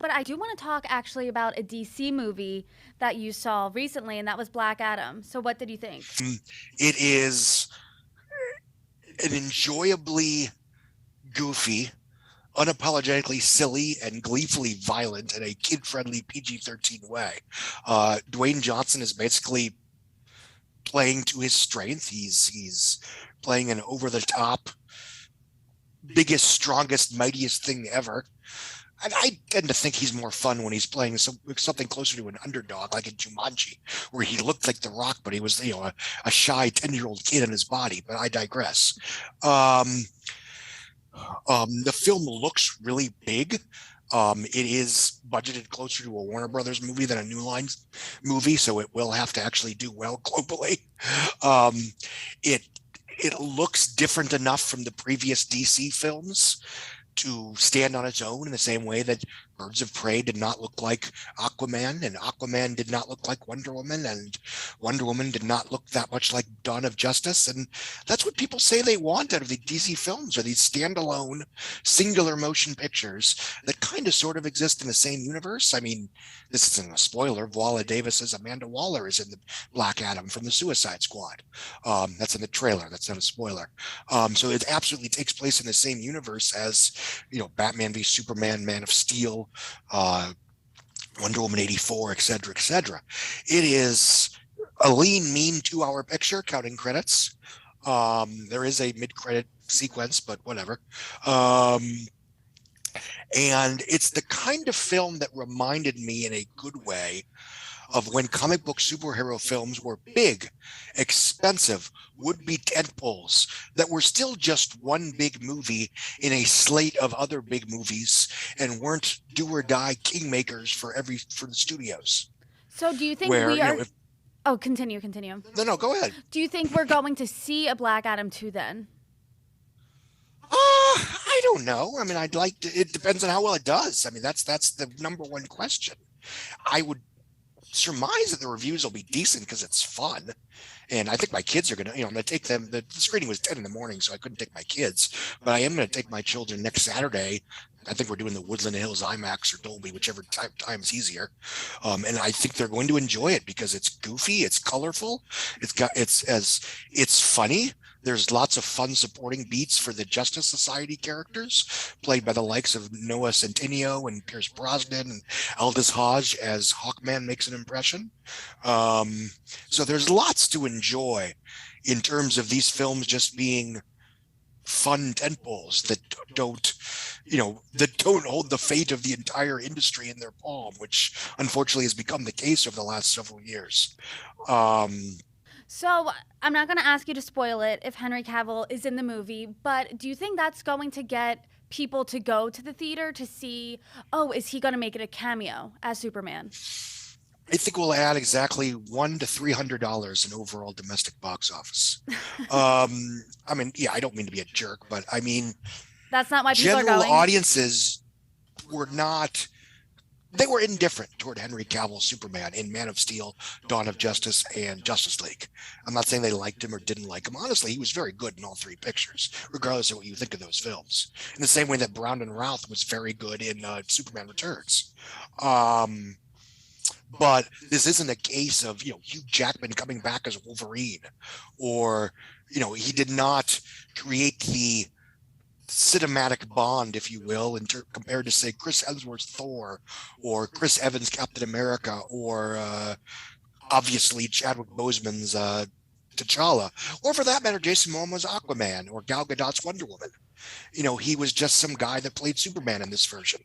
But I do want to talk actually about a DC movie that you saw recently, and that was Black Adam. So what did you think? It is an enjoyably goofy, unapologetically silly, and gleefully violent in a kid-friendly PG-13 way. Dwayne Johnson is basically playing to his strength. He's playing an over-the-top, biggest, strongest, mightiest thing ever. And I tend to think he's more fun when he's playing something closer to an underdog, like in Jumanji, where he looked like The Rock, but he was, a shy 10-year-old kid in his body. But I digress. Um, the film looks really big. It is budgeted closer to a Warner Brothers movie than a New Lines movie, so it will have to actually do well globally. Um, it it looks different enough from the previous DC films to stand on its own in the same way that Birds of Prey did not look like Aquaman, and Aquaman did not look like Wonder Woman, and Wonder Woman did not look that much like Dawn of Justice. And that's what people say they want out of the DC films, are these standalone, singular motion pictures that kind of sort of exist in the same universe. I mean, this isn't a spoiler. Viola Davis's Amanda Waller is in the Black Adam from the Suicide Squad. That's in the trailer. That's not a spoiler. So it absolutely takes place in the same universe as, Batman v Superman, Man of Steel, uh, Wonder Woman 84, et cetera, et cetera. It is a lean, mean 2 hour picture, counting credits. There is a mid credit sequence, but whatever. Um, and it's the kind of film that reminded me in a good way of when comic book superhero films were big, expensive, would be tentpoles that were still just one big movie in a slate of other big movies and weren't do or die kingmakers for the studios. So do you think Where, we are if Oh, continue. no, go ahead. Do you think we're going to see a Black Adam 2 then? I don't know. I mean, I'd like to, it depends on how well it does. I mean, that's the number one question. I would surmise that the reviews will be decent because it's fun. And I think my kids are going to, I'm going to take them. The screening was 10 in the morning, so I couldn't take my kids, but I am going to take my children next Saturday. I think we're doing the Woodland Hills IMAX or Dolby, whichever time's easier. And I think they're going to enjoy it because it's goofy, it's colorful, it's funny. There's lots of fun supporting beats for the Justice Society characters, played by the likes of Noah Centineo and Pierce Brosnan, and Aldous Hodge as Hawkman makes an impression. So there's lots to enjoy in terms of these films just being fun tentpoles that don't, that don't hold the fate of the entire industry in their palm, which unfortunately has become the case over the last several years. Um, So I'm not going to ask you to spoil it if Henry Cavill is in the movie, but do you think that's going to get people to go to the theater to see, oh, is he going to make it a cameo as Superman? I think we'll add exactly $100 to $300 in overall domestic box office. I mean, yeah, I don't mean to be a jerk, but I mean, That's not why people are general going. audiences were not, they were indifferent toward Henry Cavill Superman in Man of Steel, Dawn of Justice, and Justice League. I'm not saying they liked him or didn't like him. Honestly, he was very good in all three pictures, regardless of what you think of those films. In the same way that Brown and Routh was very good in Superman Returns. Um, but this isn't a case of, Hugh Jackman coming back as Wolverine, or, he did not create the cinematic bond, if you will, compared to, say, Chris Hemsworth's Thor, or Chris Evans Captain America, or obviously Chadwick Boseman's T'Challa, or for that matter, Jason Momoa's Aquaman or Gal Gadot's Wonder Woman. He was just some guy that played Superman in this version.